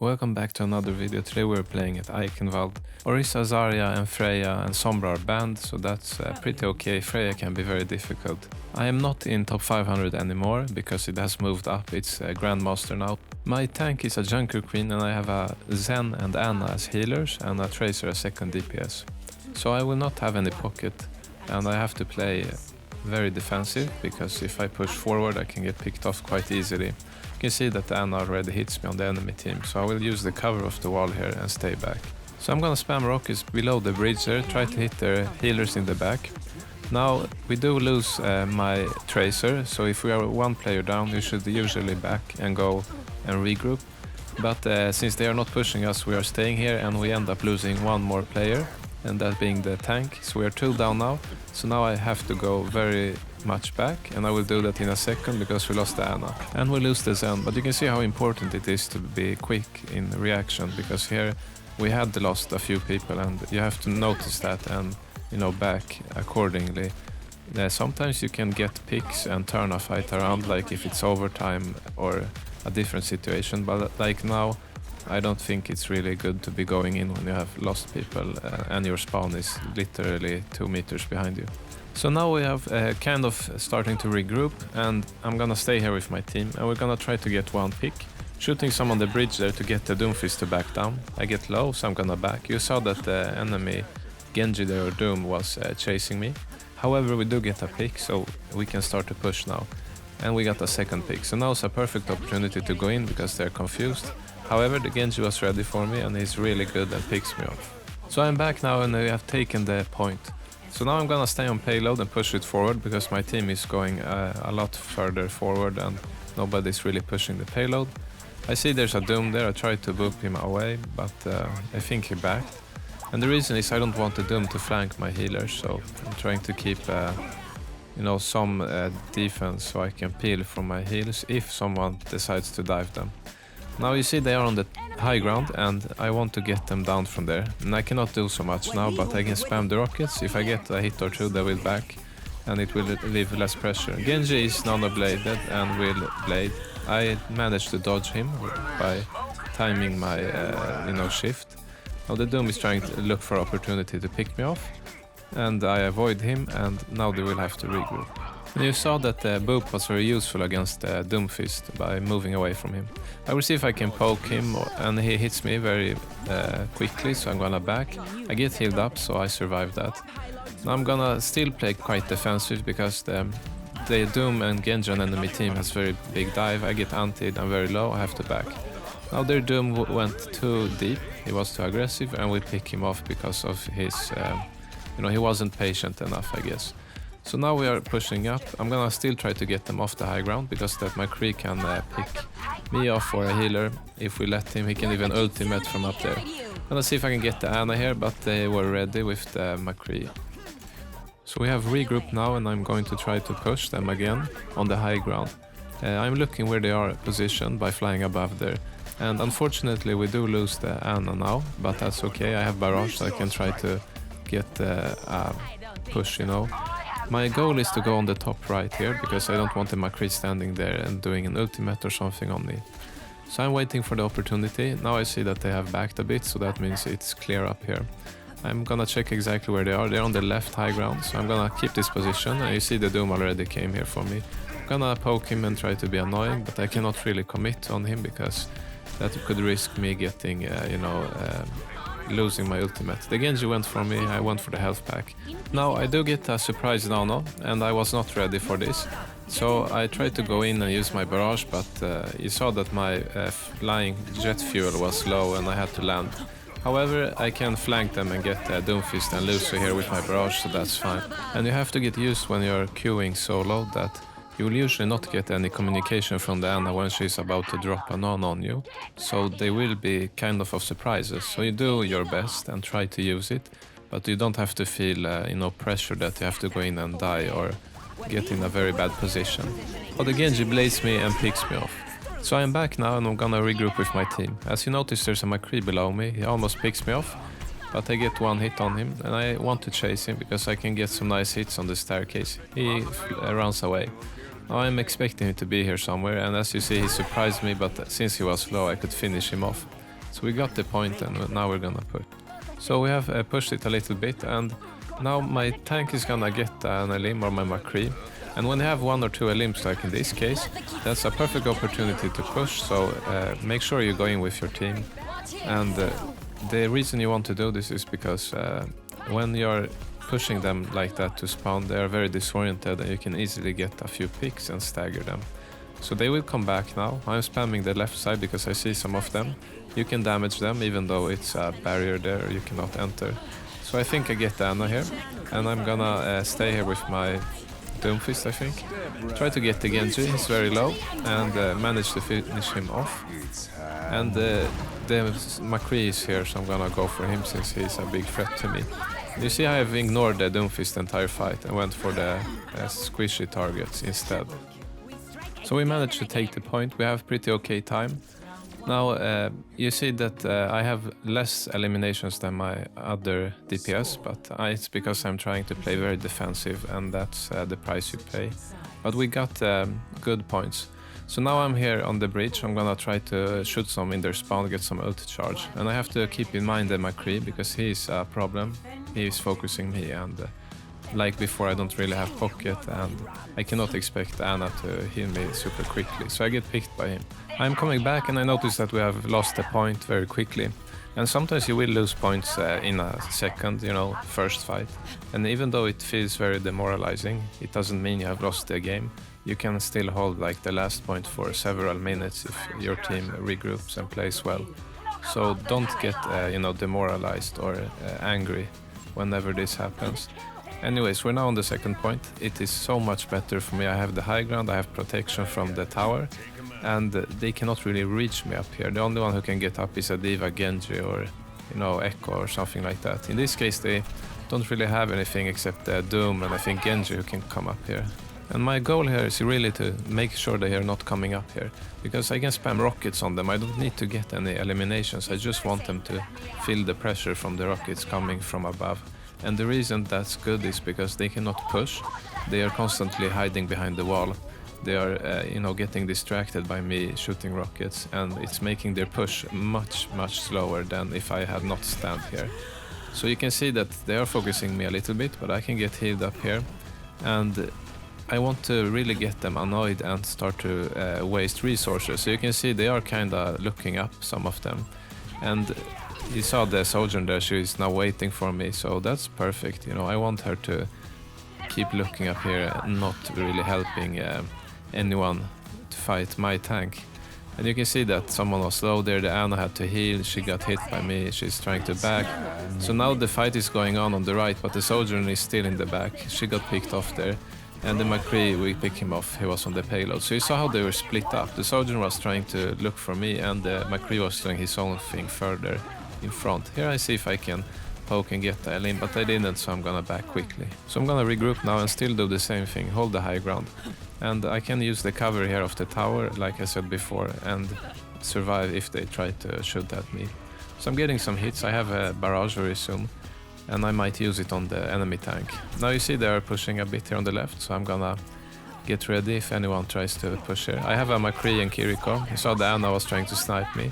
Welcome back to another video. Today we're playing at Eichenwalde. Orisa, Zarya and Freya and Sombra are banned, so that's pretty okay. Freya can be very difficult. I am not in top 500 anymore because it has moved up. It's Grandmaster now. My tank is a Junker Queen and I have a Zen and Anna as healers and a Tracer as second DPS. So I will not have any pocket and I have to play very defensive because if I push forward I can get picked off quite easily. You can see that Anna already hits me on the enemy team, so I will use the cover of the wall here and stay back. So I'm gonna spam rockets below the bridge there, try to hit their healers in the back. Now we do lose my Tracer, so if we are one player down we should usually back and go and regroup. But since they are not pushing us, we are staying here and we end up losing one more player, and that being the tank. So we are 2 down now, so now I have to go very much back, and I will do that in a second because we lost the Anna and we lose the Zen. But you can see how important it is to be quick in reaction, because here we had lost a few people and you have to notice that and back accordingly. Sometimes you can get picks and turn a fight around, like if it's overtime or a different situation, but like now I don't think it's really good to be going in when you have lost people and your spawn is literally 2 meters behind you. So now we have kind of starting to regroup, and I'm gonna stay here with my team and we're gonna try to get one pick. Shooting some on the bridge there to get the Doomfist to back down. I get low, so I'm gonna back. You saw that the enemy Genji there, or Doom, was chasing me. However, we do get a pick, so we can start to push now. And we got a second pick, so now it's a perfect opportunity to go in because they're confused. However, the Genji was ready for me and he's really good and picks me off. So I'm back now and we have taken the point. So now I'm gonna stay on Payload and push it forward because my team is going a lot further forward and nobody's really pushing the Payload. I see there's a Doom there. I tried to boop him away, but I think he backed. And the reason is I don't want the Doom to flank my healers, so I'm trying to keep some defense so I can peel from my heals if someone decides to dive them. Now you see they are on the high ground and I want to get them down from there. And I cannot do so much now, but I can spam the rockets. If I get a hit or two, they will back and it will leave less pressure. Genji is nano-bladed and will blade. I managed to dodge him by timing my shift. Now the Doom is trying to look for opportunity to pick me off, and I avoid him, and now they will have to regroup. And you saw that the boop was very useful against the Doomfist by moving away from him. I will see if I can poke him, and he hits me very quickly, so I'm gonna back. I get healed up, so I survived that. Now I'm gonna still play quite defensive because the Doom and Genji on enemy team has very big dive. I get antied, I'm very low, I have to back. Now their Doom went too deep, he was too aggressive, and we pick him off because of his, he wasn't patient enough, I guess. So now we are pushing up. I'm gonna still try to get them off the high ground because that McCree can pick me off for a healer. If we let him, he can even ultimate from up there. Gonna see if I can get the Ana here, but they were ready with the McCree. So we have regrouped now and I'm going to try to push them again on the high ground. I'm looking where they are positioned by flying above there. And unfortunately we do lose the Ana now, but that's okay. I have barrage, so I can try to get a push, My goal is to go on the top right here because I don't want the McCree standing there and doing an ultimate or something on me. So I'm waiting for the opportunity. Now I see that they have backed a bit, so that means it's clear up here. I'm gonna check exactly where they are. They're on the left high ground, so I'm gonna keep this position. And you see the Doom already came here for me. I'm gonna poke him and try to be annoying, but I cannot really commit on him because that could risk me getting, losing my ultimate. The Genji went for me, I went for the health pack. Now I do get a surprise nano, and I was not ready for this. So I tried to go in and use my barrage, but you saw that my flying jet fuel was low and I had to land. However, I can flank them and get Doomfist and Lucio here with my barrage, so that's fine. And you have to get used when you're queuing solo that you will usually not get any communication from the Ana when she's about to drop a nano on you. So they will be kind of surprises. So you do your best and try to use it, but you don't have to feel pressure that you have to go in and die or get in a very bad position. But the Genji blades me and picks me off. So I'm back now and I'm gonna regroup with my team. As you notice, there's a McCree below me. He almost picks me off, but I get one hit on him and I want to chase him because I can get some nice hits on the staircase. He runs away. Now I'm expecting him to be here somewhere, and as you see, he surprised me, but since he was low I could finish him off. So we got the point and now we're gonna push. So we have pushed it a little bit, and now my tank is gonna get an Elim or my McCree. And when you have 1 or 2 Elims, like in this case, that's a perfect opportunity to push, so make sure you go in with your team. And the reason you want to do this is because when you're pushing them like that to spawn, they are very disoriented and you can easily get a few picks and stagger them. So they will come back now. I'm spamming the left side because I see some of them. You can damage them even though it's a barrier there, you cannot enter. So I think I get the Ana here, and I'm gonna stay here with my Doomfist, I think. Try to get the Genji, he's very low, and manage to finish him off. And the McCree is here, so I'm gonna go for him since he's a big threat to me. You see I have ignored the Doomfist the entire fight and went for the squishy targets instead. So we managed to take the point, we have pretty okay time. Now you see that I have less eliminations than my other DPS, but it's because I'm trying to play very defensive, and that's the price you pay. But we got good points. So now I'm here on the bridge, I'm gonna try to shoot some in their spawn, get some ult charge. And I have to keep in mind the McCree, because he's a problem. He is focusing me, and like before I don't really have pocket, and I cannot expect Ana to heal me super quickly, so I get picked by him. I'm coming back and I notice that we have lost a point very quickly. And sometimes you will lose points in a second, you know, first fight. And even though it feels very demoralizing, it doesn't mean you have lost the game. You can still hold like the last point for several minutes if your team regroups and plays well. So don't get, demoralized or angry whenever this happens. Anyways, we're now on the second point. It is so much better for me. I have the high ground, I have protection from the tower, and they cannot really reach me up here. The only one who can get up is a D.Va, Genji, or Echo or something like that. In this case, they don't really have anything except Doom and I think Genji who can come up here. And my goal here is really to make sure they are not coming up here, because I can spam rockets on them. I don't need to get any eliminations. I just want them to feel the pressure from the rockets coming from above. And the reason that's good is because they cannot push. They are constantly hiding behind the wall. They are, getting distracted by me shooting rockets, and it's making their push much, much slower than if I had not stand here. So you can see that they are focusing me a little bit, but I can get healed up here. And I want to really get them annoyed and start to waste resources. So you can see they are kind of looking up, some of them. And you saw the soldier there, she is now waiting for me, so that's perfect. I want her to keep looking up here, not really helping anyone to fight my tank. And you can see that someone was low there, the Ana had to heal, she got hit by me, she's trying to back. So now the fight is going on the right, but the soldier is still in the back, she got picked off there. And the McCree, we pick him off, he was on the payload. So you saw how they were split up. The soldier was trying to look for me, and the McCree was doing his own thing further in front. Here I see if I can poke and get the Elin, but I didn't, so I'm gonna back quickly. So I'm gonna regroup now and still do the same thing, hold the high ground. And I can use the cover here of the tower, like I said before, and survive if they try to shoot at me. So I'm getting some hits, I have a barrage very soon, and I might use it on the enemy tank. Now you see they are pushing a bit here on the left, so I'm gonna get ready if anyone tries to push here. I have a McCree and Kiriko. You saw the Ana was trying to snipe me.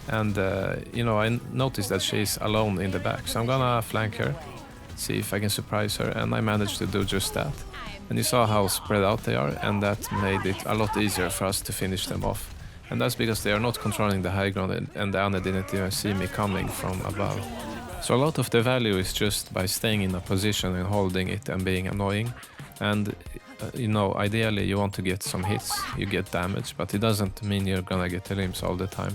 And, I noticed that she's alone in the back, so I'm gonna flank her, see if I can surprise her, and I managed to do just that. And you saw how spread out they are, and that made it a lot easier for us to finish them off. And that's because they are not controlling the high ground, and the Ana didn't even see me coming from above. So a lot of the value is just by staying in a position and holding it and being annoying. And, ideally you want to get some hits, you get damage, but it doesn't mean you're gonna get the limbs all the time.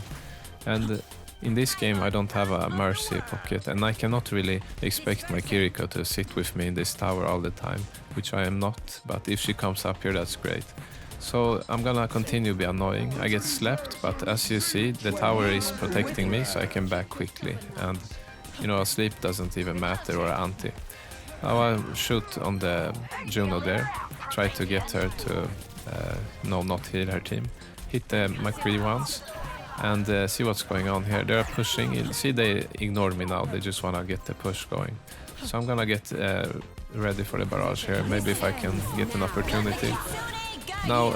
And in this game I don't have a mercy pocket, and I cannot really expect my Kiriko to sit with me in this tower all the time, which I am not, but if she comes up here that's great. So I'm gonna continue to be annoying. I get slept, but as you see the tower is protecting me, so I can back quickly, and a sleep doesn't even matter, or anti. Now I shoot on the Juno there, try to get her to not heal her team, hit the McCree once, and see what's going on here. They're pushing. You see they ignored me now, they just want to get the push going. So I'm gonna get ready for the barrage here, maybe if I can get an opportunity. Now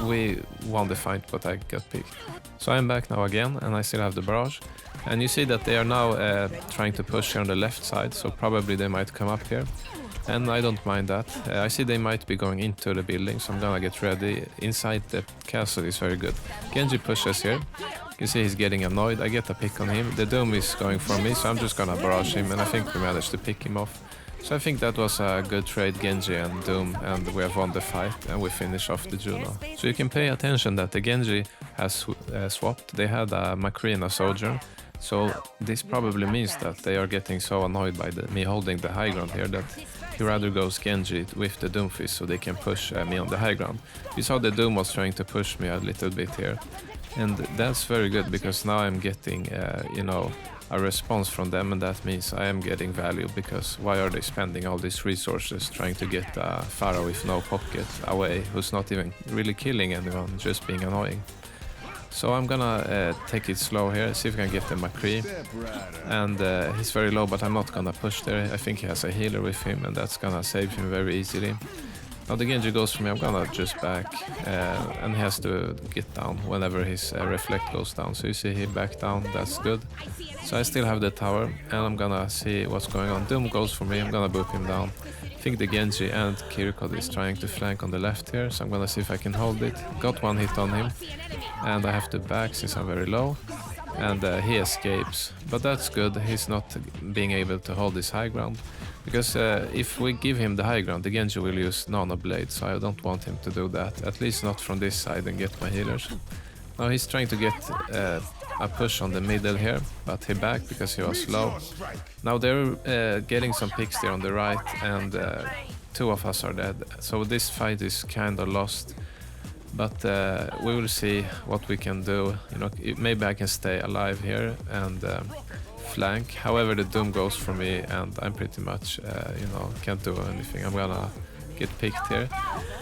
we won the fight, but I got picked. So I'm back now again, and I still have the barrage. And you see that they are now trying to push here on the left side, so probably they might come up here. And I don't mind that. I see they might be going into the building, so I'm gonna get ready. Inside the castle is very good. Genji pushes here. You see he's getting annoyed. I get a pick on him. The Doom is going for me, so I'm just gonna barrage him, and I think we managed to pick him off. So I think that was a good trade, Genji and Doom, and we have won the fight, and we finish off the Juno. So you can pay attention that the Genji has swapped. They had a McCree and a Sojourn. So this probably means that they are getting so annoyed by me holding the high ground here that he rather goes Genji with the Doomfist so they can push me on the high ground. You saw the Doom was trying to push me a little bit here. And that's very good because now I'm getting, you know, a response from them, and that means I am getting value, because why are they spending all these resources trying to get Pharah with no pocket away, who's not even really killing anyone, just being annoying. So I'm gonna take it slow here, see if I can get the McCree. And he's very low, but I'm not gonna push there. I think he has a healer with him, and that's gonna save him very easily. Now the Genji goes for me, I'm gonna just back, and he has to get down whenever his reflect goes down. So you see he backed down, that's good. So I still have the tower, and I'm gonna see what's going on. Doom goes for me, I'm gonna boop him down. I think the Genji and Kiriko is trying to flank on the left here, so I'm gonna see if I can hold it. Got one hit on him, and I have to back since I'm very low. And he escapes, but that's good. He's not being able to hold his high ground, because if we give him the high ground, the Genji will use Nano Blade, so I don't want him to do that, at least not from this side, and get my healers. Now he's trying to get a push on the middle here, but he backed because he was low. Now they're getting some picks there on the right, and two of us are dead, so this fight is kind of lost. But we will see what we can do. You know, maybe I can stay alive here and flank. However, the Doom goes for me, and I'm pretty much, you know, can't do anything. I'm gonna get picked here,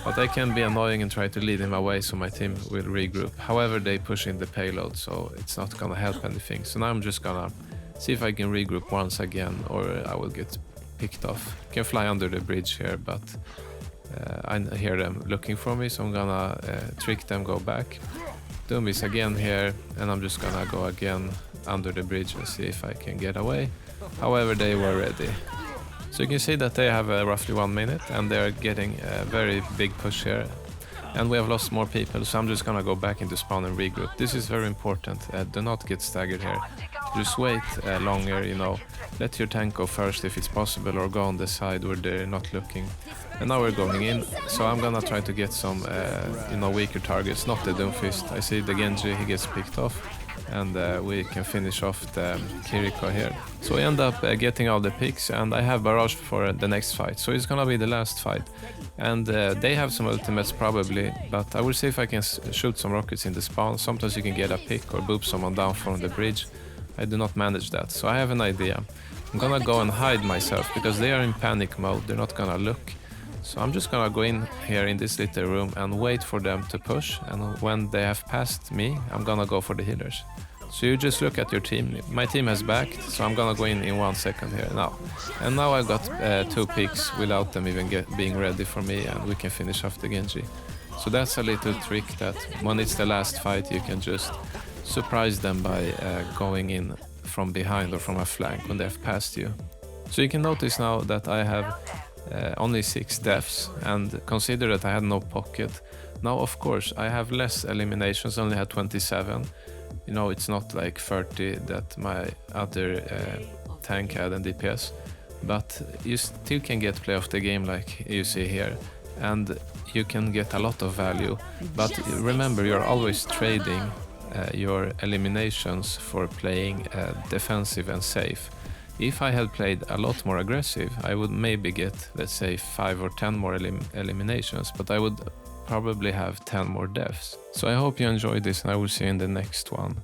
but I can be annoying and try to lead him away so my team will regroup. However, they push in the payload, so it's not gonna help anything. So now I'm just gonna see if I can regroup once again, or I will get picked off. I can fly under the bridge here, but I hear them looking for me, so I'm gonna trick them, go back. Doom is again here, and I'm just gonna go again under the bridge and see if I can get away. However, they were ready. So you can see that they have roughly 1 minute, and they're getting a very big push here. And we have lost more people, so I'm just gonna go back into spawn and regroup. This is very important. Do not get staggered here. Just wait longer, you know. Let your tank go first if it's possible, or go on the side where they're not looking. And now we're going in, so I'm gonna try to get some, you know, weaker targets, not the Doomfist. I see the Genji, he gets picked off, and we can finish off the Kiriko here. So we end up getting all the picks, and I have barrage for the next fight. So it's gonna be the last fight. And they have some ultimates probably, but I will see if I can shoot some rockets in the spawn. Sometimes you can get a pick or boop someone down from the bridge. I do not manage that, so I have an idea. I'm gonna go and hide myself, because they are in panic mode, they're not gonna look. So I'm just gonna go in here in this little room and wait for them to push, and when they have passed me, I'm gonna go for the healers. So you just look at your team. My team has backed, so I'm gonna go in 1 second here now. And now I got 2 picks without them even being ready for me, and we can finish off the Genji. So that's a little trick, that when it's the last fight, you can just surprise them by going in from behind or from a flank when they've passed you. So you can notice now that I have only 6 deaths, and consider that I had no pocket. Now of course I have less eliminations, only had 27. You know, it's not like 30 that my other tank had and DPS, but you still can get play of the game like you see here, and you can get a lot of value. But remember, you're always trading your eliminations for playing defensive and safe. If I had played a lot more aggressive, I would maybe get, let's say, 5 or 10 more eliminations, but I would probably have 10 more deaths. So I hope you enjoyed this, and I will see you in the next one.